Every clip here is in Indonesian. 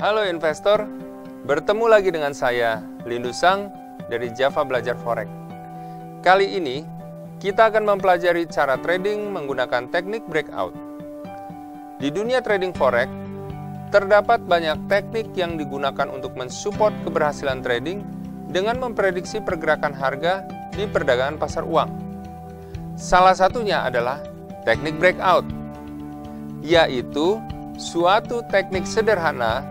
Halo investor, bertemu lagi dengan saya, Lindu Sang dari Java Belajar Forex. Kali ini, kita akan mempelajari cara trading menggunakan teknik breakout. Di dunia trading Forex, terdapat banyak teknik yang digunakan untuk mensupport keberhasilan trading dengan memprediksi pergerakan harga di perdagangan pasar uang. Salah satunya adalah teknik breakout, yaitu suatu teknik sederhana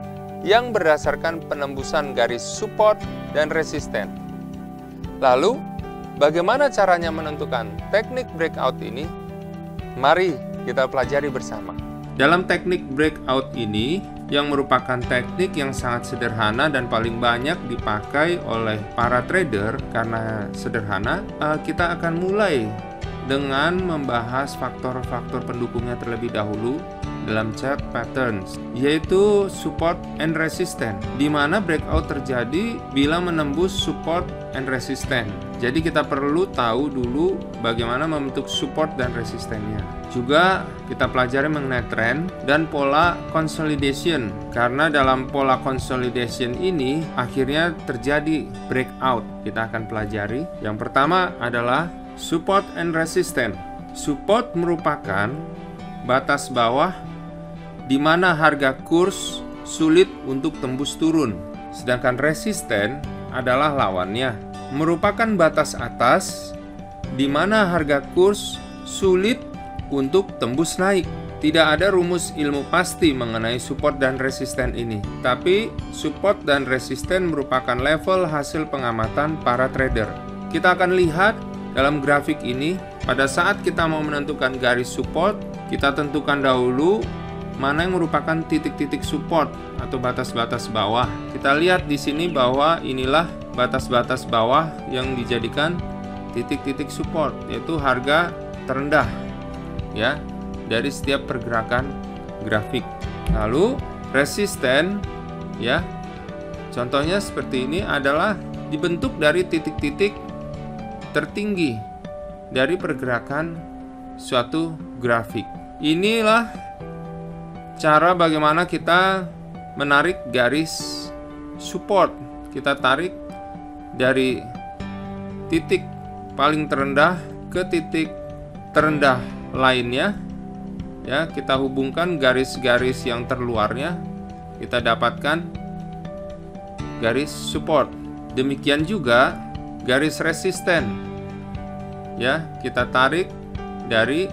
yang berdasarkan penembusan garis support dan resisten. Lalu, bagaimana caranya menentukan teknik breakout ini? Mari kita pelajari bersama. Dalam teknik breakout ini, yang merupakan teknik yang sangat sederhana dan paling banyak dipakai oleh para trader karena sederhana, kita akan mulai dengan membahas faktor-faktor pendukungnya terlebih dahulu dalam chart patterns, yaitu support and resistance, di mana breakout terjadi bila menembus support and resistance. Jadi kita perlu tahu dulu bagaimana membentuk support dan resistennya. Juga kita pelajari mengenai trend dan pola consolidation, karena dalam pola consolidation ini akhirnya terjadi breakout. Kita akan pelajari. Yang pertama adalah support and resistance. Support merupakan batas bawah di mana harga kurs sulit untuk tembus turun, sedangkan resisten adalah lawannya, merupakan batas atas di mana harga kurs sulit untuk tembus naik. Tidak ada rumus ilmu pasti mengenai support dan resisten ini, tapi support dan resisten merupakan level hasil pengamatan para trader. Kita akan lihat dalam grafik ini, pada saat kita mau menentukan garis support, kita tentukan dahulu mana yang merupakan titik-titik support atau batas-batas bawah. Kita lihat di sini bahwa inilah batas-batas bawah yang dijadikan titik-titik support, yaitu harga terendah ya dari setiap pergerakan grafik. Lalu resisten ya. Contohnya seperti ini adalah dibentuk dari titik-titik tertinggi dari pergerakan suatu grafik. Inilah cara bagaimana kita menarik garis support. Kita tarik dari titik paling terendah ke titik terendah lainnya. Ya, kita hubungkan garis-garis yang terluarnya, kita dapatkan garis support. Demikian juga garis resisten. Ya, kita tarik dari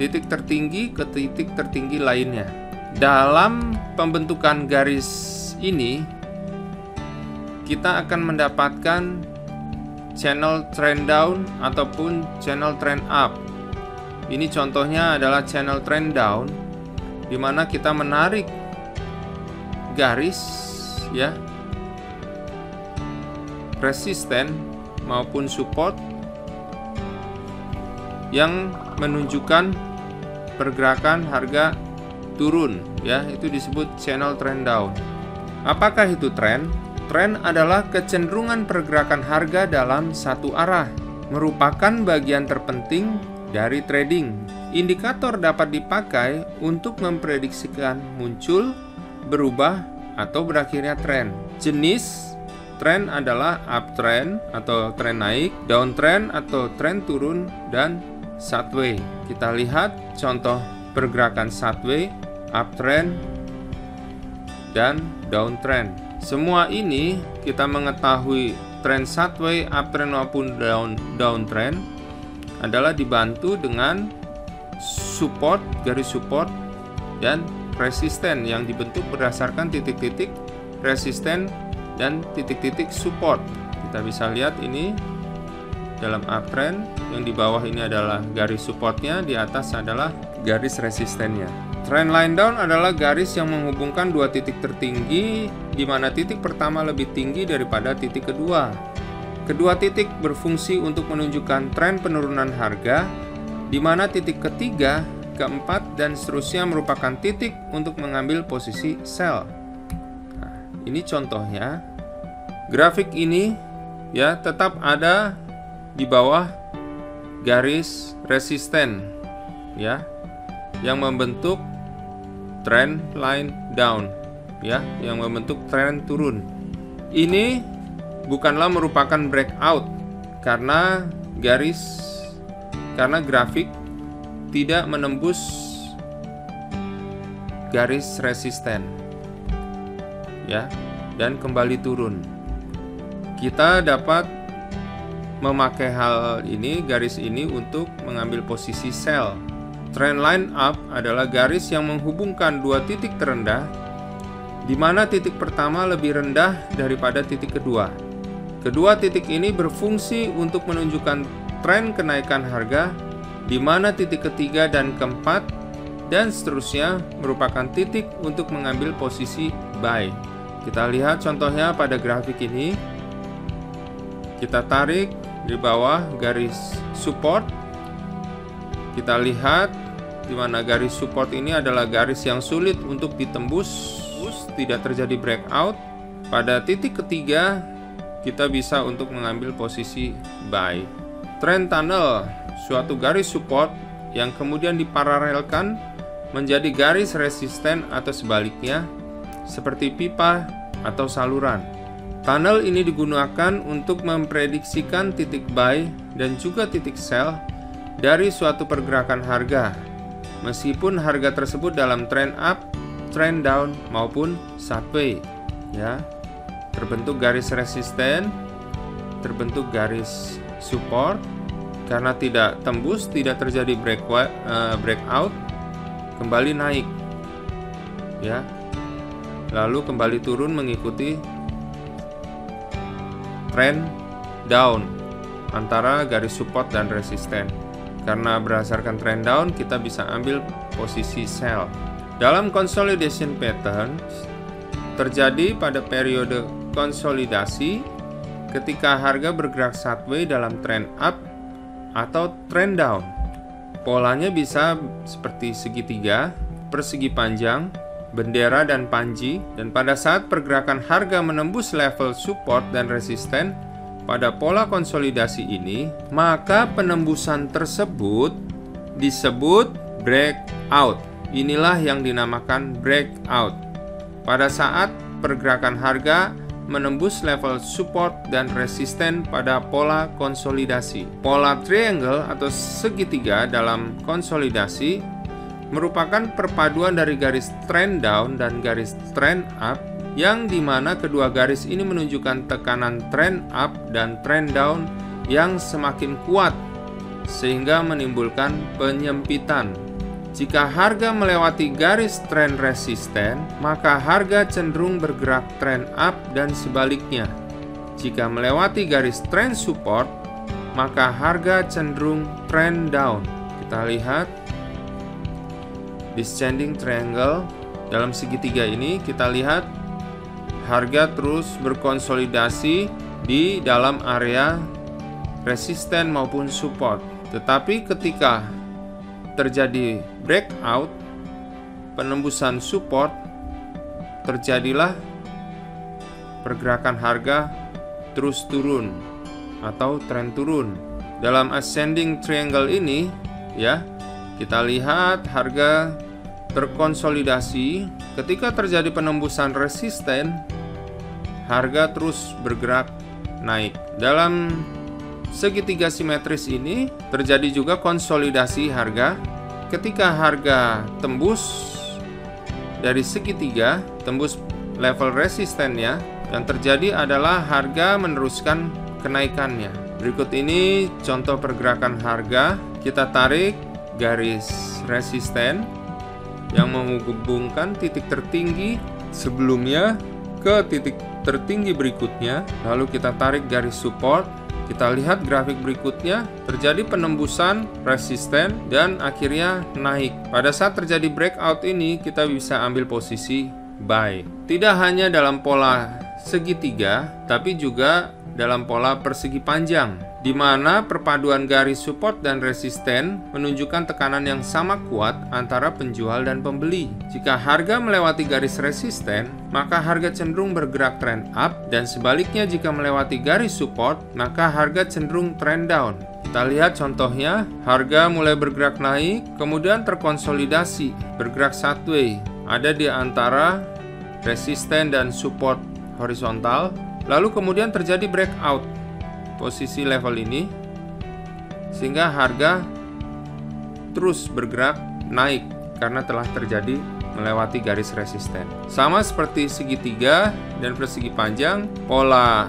titik tertinggi ke titik tertinggi lainnya. Dalam pembentukan garis ini, kita akan mendapatkan channel trend down ataupun channel trend up. Ini contohnya adalah channel trend down, di mana kita menarik garis ya resisten maupun support yang menunjukkan pergerakan harga turun ya, itu disebut channel trend down. Apakah itu trend? Trend adalah kecenderungan pergerakan harga dalam satu arah, merupakan bagian terpenting dari trading. Indikator dapat dipakai untuk memprediksikan muncul, berubah, atau berakhirnya trend. Jenis trend adalah uptrend atau trend naik, downtrend atau trend turun, dan sideways. Kita lihat contoh pergerakan sideways, uptrend, dan downtrend. Semua ini kita mengetahui trend sideways, uptrend maupun downtrend adalah dibantu dengan support, garis support, dan resisten yang dibentuk berdasarkan titik-titik resisten dan titik-titik support. Kita bisa lihat ini dalam uptrend, yang di bawah ini adalah garis supportnya, di atas adalah garis resistennya. Trend line down adalah garis yang menghubungkan dua titik tertinggi, di mana titik pertama lebih tinggi daripada titik kedua. Kedua titik berfungsi untuk menunjukkan tren penurunan harga, di mana titik ketiga, keempat, dan seterusnya merupakan titik untuk mengambil posisi sell. Nah, ini contohnya. Grafik ini ya tetap ada di bawah garis resisten ya, yang membentuk trend line down. ya, yang membentuk tren turun. Ini bukanlah merupakan breakout karena grafik tidak menembus garis resisten, ya, dan kembali turun. Kita dapat memakai hal ini, garis ini, untuk mengambil posisi sell. Trend line up adalah garis yang menghubungkan dua titik terendah, di mana titik pertama lebih rendah daripada titik kedua. Kedua titik ini berfungsi untuk menunjukkan tren kenaikan harga, di mana titik ketiga dan keempat dan seterusnya merupakan titik untuk mengambil posisi buy. Kita lihat contohnya pada grafik ini. Kita tarik di bawah garis support. Kita lihat di mana garis support ini adalah garis yang sulit untuk ditembus, tidak terjadi breakout. Pada titik ketiga kita bisa untuk mengambil posisi buy. Trend tunnel, suatu garis support yang kemudian diparalelkan menjadi garis resisten atau sebaliknya, seperti pipa atau saluran. Tunnel ini digunakan untuk memprediksikan titik buy dan juga titik sell dari suatu pergerakan harga, meskipun harga tersebut dalam trend up, trend down maupun sideways, ya. Terbentuk garis resisten, terbentuk garis support. Karena tidak tembus, tidak terjadi breakout, kembali naik, ya, lalu kembali turun mengikuti trend down antara garis support dan resisten. Karena berdasarkan trend down, kita bisa ambil posisi sell. Dalam consolidation pattern terjadi pada periode konsolidasi ketika harga bergerak sideways dalam trend up atau trend down. Polanya bisa seperti segitiga, persegi panjang, bendera, dan panji. Dan pada saat pergerakan harga menembus level support dan resisten pada pola konsolidasi ini, maka penembusan tersebut disebut breakout. Inilah yang dinamakan breakout. Pada saat pergerakan harga menembus level support dan resisten pada pola konsolidasi. Pola triangle atau segitiga dalam konsolidasi merupakan perpaduan dari garis trend down dan garis trend up, yang dimana kedua garis ini menunjukkan tekanan trend up dan trend down yang semakin kuat sehingga menimbulkan penyempitan. Jika harga melewati garis trend resisten, maka harga cenderung bergerak trend up dan sebaliknya. Jika melewati garis trend support, maka harga cenderung trend down. Kita lihat descending triangle dalam segitiga ini, kita lihat harga terus berkonsolidasi di dalam area resisten maupun support. Tetapi ketika terjadi breakout, penembusan support, terjadilah pergerakan harga terus turun atau tren turun. Dalam ascending triangle ini, ya, kita lihat harga terkonsolidasi. Ketika terjadi penembusan resisten, harga terus bergerak naik. Dalam segitiga simetris ini terjadi juga konsolidasi harga. Ketika harga tembus dari segitiga, tembus level resistennya, yang terjadi adalah harga meneruskan kenaikannya. Berikut ini contoh pergerakan harga. Kita tarik garis resisten yang menghubungkan titik tertinggi sebelumnya ke titik tertinggi berikutnya. Lalu kita tarik garis support. Kita lihat grafik berikutnya, terjadi penembusan resisten dan akhirnya naik. Pada saat terjadi breakout ini, kita bisa ambil posisi buy. Tidak hanya dalam pola segitiga, tapi juga dalam pola persegi panjang, di mana perpaduan garis support dan resisten menunjukkan tekanan yang sama kuat antara penjual dan pembeli. Jika harga melewati garis resisten, maka harga cenderung bergerak trend up, dan sebaliknya jika melewati garis support, maka harga cenderung trend down. Kita lihat contohnya, harga mulai bergerak naik, kemudian terkonsolidasi, bergerak sideways, ada di antara resisten dan support horizontal, lalu kemudian terjadi breakout posisi level ini, sehingga harga terus bergerak naik karena telah terjadi melewati garis resisten. Sama seperti segitiga dan persegi panjang, pola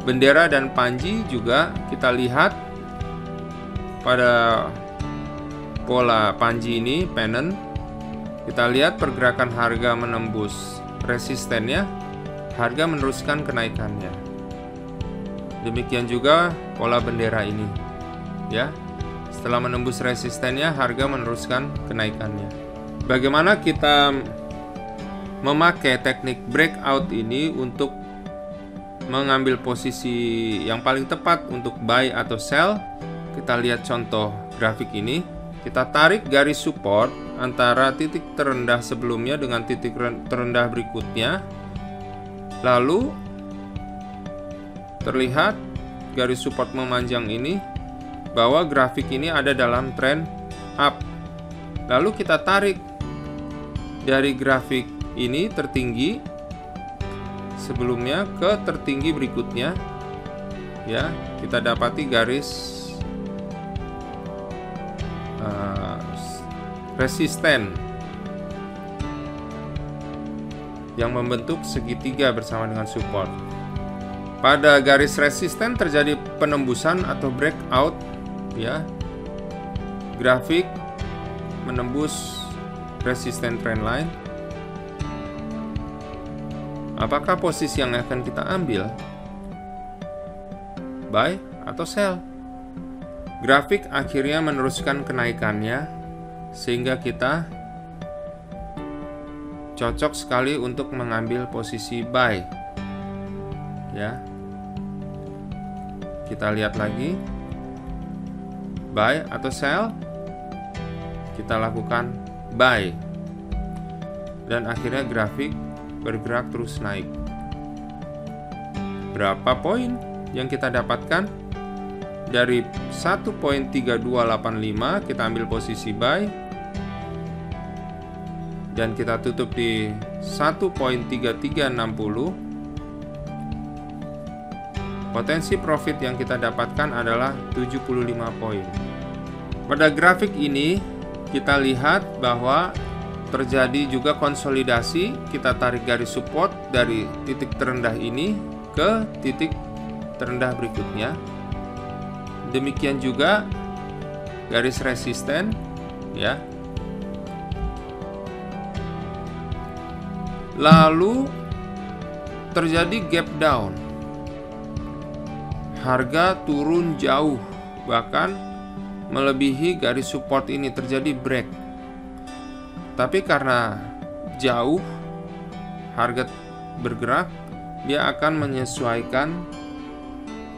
bendera dan panji juga kita lihat pada pola panji ini, pennant, kita lihat pergerakan harga menembus resistennya, harga meneruskan kenaikannya. Demikian juga pola bendera ini, ya. Setelah menembus resistennya, harga meneruskan kenaikannya. Bagaimana kita memakai teknik breakout ini untuk mengambil posisi yang paling tepat untuk buy atau sell? Kita lihat contoh grafik ini. Kita tarik garis support antara titik terendah sebelumnya dengan titik terendah berikutnya. Lalu terlihat garis support memanjang ini bahwa grafik ini ada dalam trend up. Lalu kita tarik dari grafik ini tertinggi sebelumnya ke tertinggi berikutnya, ya, kita dapati garis resisten yang membentuk segitiga bersama dengan support. Pada garis resisten terjadi penembusan atau breakout, ya. Grafik menembus resisten trendline. Apakah posisi yang akan kita ambil? Buy atau sell? Grafik akhirnya meneruskan kenaikannya sehingga kita cocok sekali untuk mengambil posisi buy. Ya. Kita lihat lagi. Buy atau sell? Kita lakukan buy. Dan akhirnya grafik bergerak terus naik. Berapa poin yang kita dapatkan? Dari 1.3285 kita ambil posisi buy dan kita tutup di 1.3360. Potensi profit yang kita dapatkan adalah 75 poin. Pada grafik ini kita lihat bahwa terjadi juga konsolidasi. Kita tarik garis support dari titik terendah ini ke titik terendah berikutnya. Demikian juga garis resisten, ya. Lalu terjadi gap down. Harga turun jauh, bahkan melebihi garis support ini, terjadi break. Tapi karena jauh harga bergerak, dia akan menyesuaikan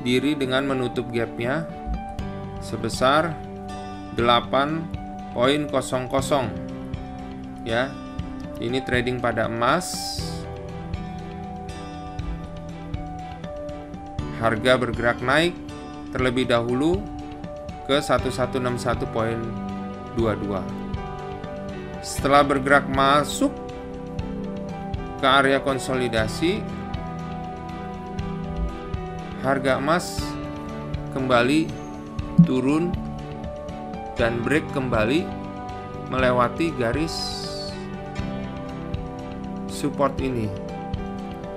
diri dengan menutup gapnya sebesar 8.00. Ya, ini trading pada emas. Harga bergerak naik terlebih dahulu ke 1161.22. Setelah bergerak masuk ke area konsolidasi, harga emas kembali turun dan break kembali melewati garis support ini.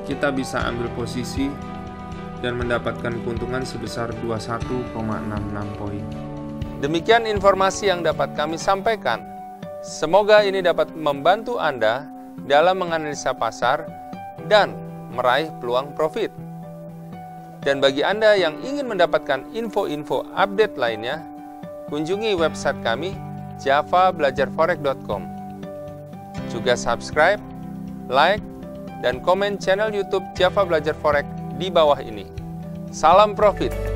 Kita bisa ambil posisi dan mendapatkan keuntungan sebesar 21,66 poin. Demikian informasi yang dapat kami sampaikan. Semoga ini dapat membantu Anda dalam menganalisa pasar dan meraih peluang profit. Dan bagi Anda yang ingin mendapatkan info-info update lainnya, kunjungi website kami javabelajarforex.com. Juga subscribe, like, dan komen channel YouTube Java Belajar Forex di bawah ini. Salam profit!